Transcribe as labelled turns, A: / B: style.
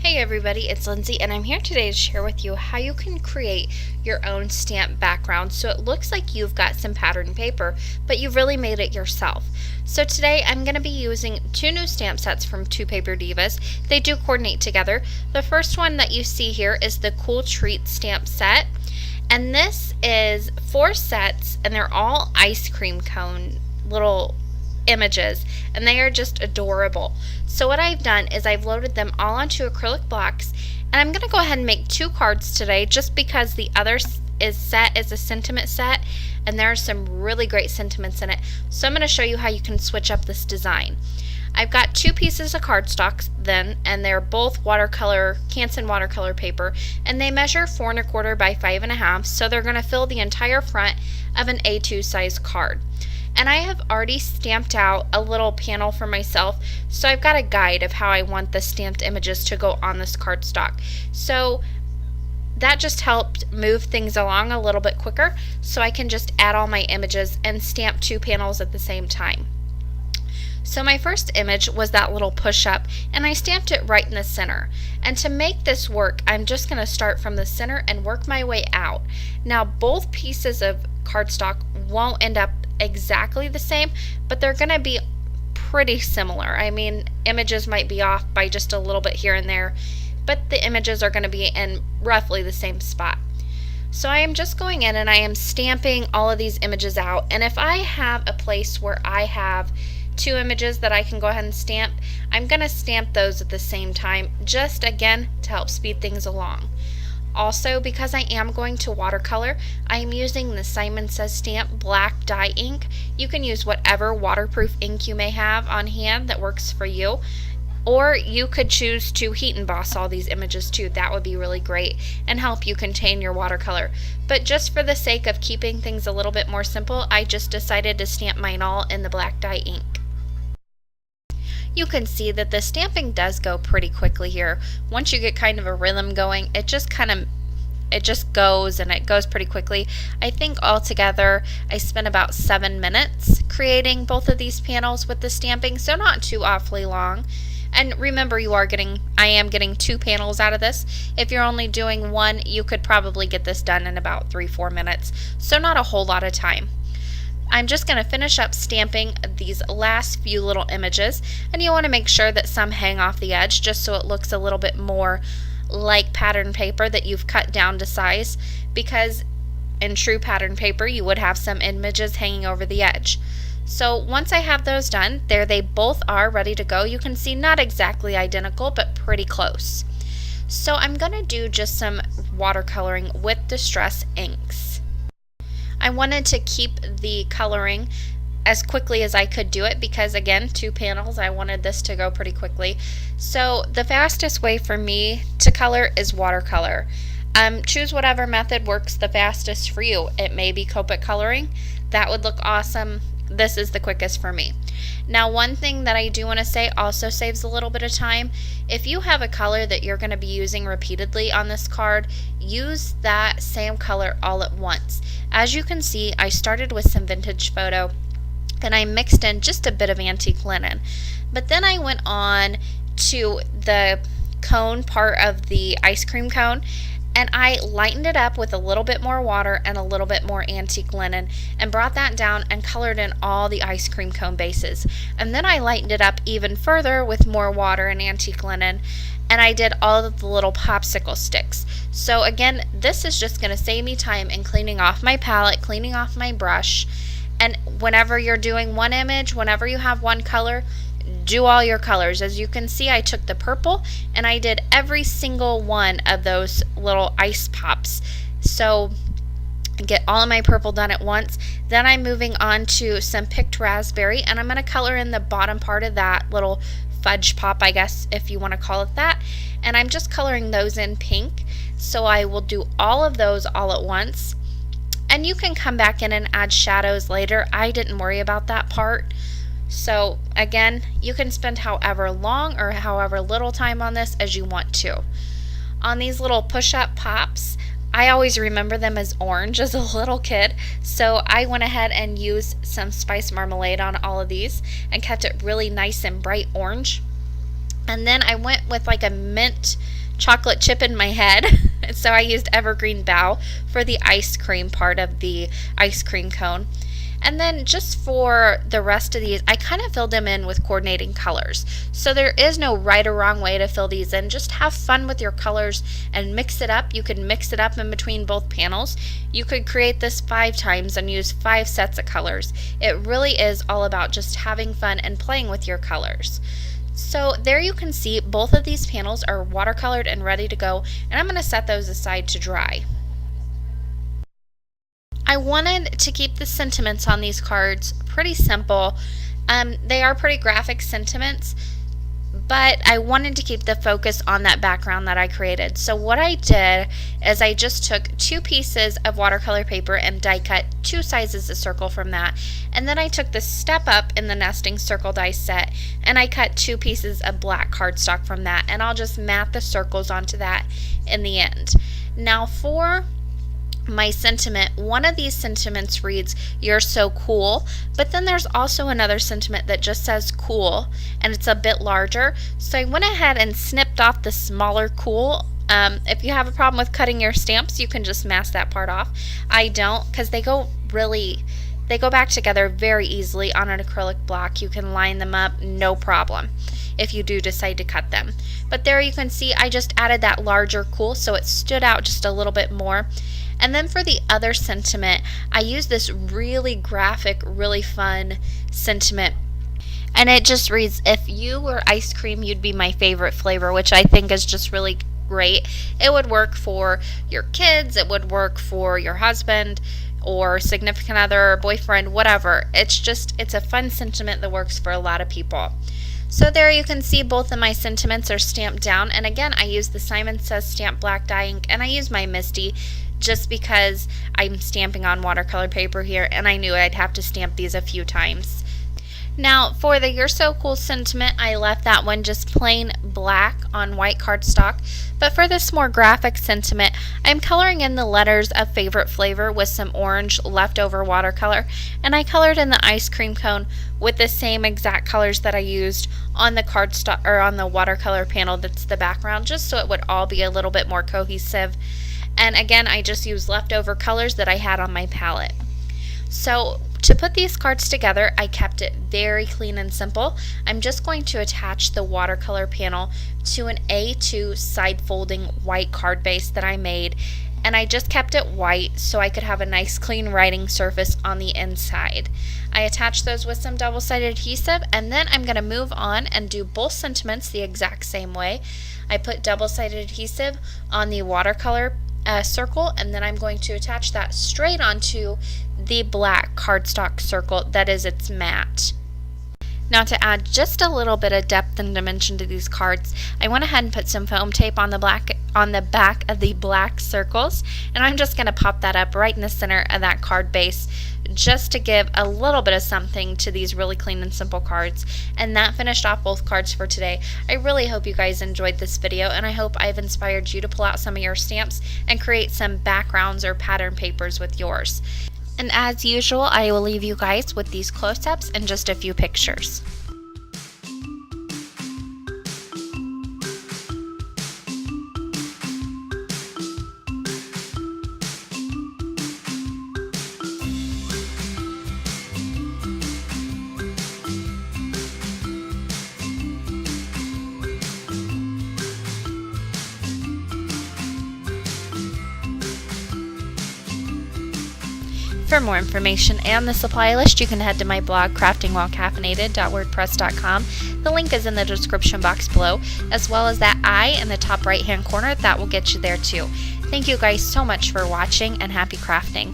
A: Hey everybody, it's Lindsay and I'm here today to share with you how you can create your own stamp background so it looks like you've got some pattern paper, but you've really made it yourself. So today I'm going to be using two new stamp sets from Two Paper Divas. They do coordinate together. The first one that you see here is the Cool Treat stamp set, and this is 4 sets and they're all ice cream cone little images, and they are just adorable. So what I've done is I've loaded them all onto acrylic blocks, and I'm going to go ahead and make 2 cards today just because the other set is a sentiment set and there are some really great sentiments in it. So I'm going to show you how you can switch up this design. I've got 2 pieces of cardstock then, and they're both watercolor, Canson watercolor paper, and they measure 4 1/4 by 5 1/2, so they're going to fill the entire front of an A2 size card. And I have already stamped out a little panel for myself, so I've got a guide of how I want the stamped images to go on this cardstock. So that just helped move things along a little bit quicker, so I can just add all my images and stamp 2 panels at the same time. So my first image was that little push-up, and I stamped it right in the center. And to make this work, I'm just going to start from the center and work my way out. Now both pieces of cardstock won't end up exactly the same, but they're going to be pretty similar. I mean, images might be off by just a little bit here and there, but the images are going to be in roughly the same spot. So I am just going in and I am stamping all of these images out, and if I have a place where I have 2 images that I can go ahead and stamp, I'm going to stamp those at the same time, just again to help speed things along. Also, because I am going to watercolor, I am using the Simon Says Stamp black dye ink. You can use whatever waterproof ink you may have on hand that works for you, or you could choose to heat emboss all these images too. That would be really great and help you contain your watercolor. But just for the sake of keeping things a little bit more simple, I just decided to stamp mine all in the black dye ink. You can see that the stamping does go pretty quickly here. Once you get kind of a rhythm going, it just goes, and it goes pretty quickly. I think altogether I spent about 7 minutes creating both of these panels with the stamping, so not too awfully long. And remember, I am getting 2 panels out of this. If you're only doing 1, you could probably get this done in about 3-4 minutes, so not a whole lot of time. I'm just going to finish up stamping these last few little images, and you want to make sure that some hang off the edge just so it looks a little bit more like pattern paper that you've cut down to size, because in true pattern paper you would have some images hanging over the edge. So once I have those done, there they both are ready to go. You can see not exactly identical, but pretty close. So I'm going to do just some watercoloring with Distress inks. I wanted to keep the coloring as quickly as I could do it because, again, 2 panels, I wanted this to go pretty quickly. So the fastest way for me to color is watercolor. Choose whatever method works the fastest for you. It may be Copic coloring. That would look awesome. This is the quickest for me. Now, one thing that I do want to say also saves a little bit of time. If you have a color that you're going to be using repeatedly on this card, use that same color all at once. As you can see, I started with some vintage photo and I mixed in just a bit of antique linen. But then I went on to the cone part of the ice cream cone, and I lightened it up with a little bit more water and a little bit more antique linen and brought that down and colored in all the ice cream cone bases. And then I lightened it up even further with more water and antique linen, and I did all of the little popsicle sticks. So again, this is just going to save me time in cleaning off my palette, cleaning off my brush. And whenever you're doing one image, whenever you have one color, do all your colors. As you can see, I took the purple and I did every single one of those little ice pops. So get all of my purple done at once. Then I'm moving on to some picked raspberry, and I'm going to color in the bottom part of that little fudge pop, I guess, if you want to call it that. And I'm just coloring those in pink. So I will do all of those all at once. And you can come back in and add shadows later. I didn't worry about that part. So again, you can spend however long or however little time on this as you want to. On these little push-up pops, I always remember them as orange as a little kid, so I went ahead and used some spice marmalade on all of these and kept it really nice and bright orange. And then I went with like a mint chocolate chip in my head. So I used evergreen bough for the ice cream part of the ice cream cone. And then just for the rest of these, I kind of filled them in with coordinating colors. So there is no right or wrong way to fill these in. Just have fun with your colors and mix it up. You can mix it up in between both panels. You could create this 5 times and use 5 sets of colors. It really is all about just having fun and playing with your colors. So there you can see both of these panels are watercolored and ready to go, and I'm going to set those aside to dry. I wanted to keep the sentiments on these cards pretty simple. They are pretty graphic sentiments, but I wanted to keep the focus on that background that I created. So what I did is I just took 2 pieces of watercolor paper and die cut 2 sizes of circle from that. And then I took the Step Up in the Nesting Circle die set and I cut 2 pieces of black cardstock from that. And I'll just mat the circles onto that in the end. Now for my sentiment, one of these sentiments reads, "You're so cool," but then there's also another sentiment that just says cool and it's a bit larger. So I went ahead and snipped off the smaller cool. If you have a problem with cutting your stamps, you can just mask that part off. I don't, because they go back together very easily on an acrylic block. You can line them up, no problem, if you do decide to cut them. But there you can see I just added that larger cool so it stood out just a little bit more. And then for the other sentiment, I used this really graphic, really fun sentiment. And it just reads, "If you were ice cream, you'd be my favorite flavor," which I think is just really great. It would work for your kids, it would work for your husband or significant other, boyfriend, whatever. It's a fun sentiment that works for a lot of people. So there you can see both of my sentiments are stamped down. And again, I use the Simon Says Stamp black dye ink, and I use my Misty just because I'm stamping on watercolor paper here and I knew I'd have to stamp these a few times. Now for the "You're So Cool" sentiment, I left that one just plain black on white cardstock. But for this more graphic sentiment, I'm coloring in the letters of favorite flavor with some orange leftover watercolor, and I colored in the ice cream cone with the same exact colors that I used on the cardstock or on the watercolor panel that's the background, just so it would all be a little bit more cohesive. And again, I just used leftover colors that I had on my palette. So to put these cards together, I kept it very clean and simple. I'm just going to attach the watercolor panel to an A2 side folding white card base that I made, and I just kept it white so I could have a nice clean writing surface on the inside. I attached those with some double-sided adhesive, and then I'm going to move on and do both sentiments the exact same way. I put double-sided adhesive on the watercolor circle, and then I'm going to attach that straight onto the black cardstock circle that is its mat. Now to add just a little bit of depth and dimension to these cards, I went ahead and put some foam tape on the back of the black circles, and I'm just going to pop that up right in the center of that card base just to give a little bit of something to these really clean and simple cards. And that finished off both cards for today. I really hope you guys enjoyed this video, and I hope I've inspired you to pull out some of your stamps and create some backgrounds or pattern papers with yours. And as usual, I will leave you guys with these close-ups and just a few pictures. For more information and the supply list, you can head to my blog, craftingwhilecaffeinated.wordpress.com. The link is in the description box below, as well as that I in the top right-hand corner. That will get you there too. Thank you guys so much for watching, and happy crafting.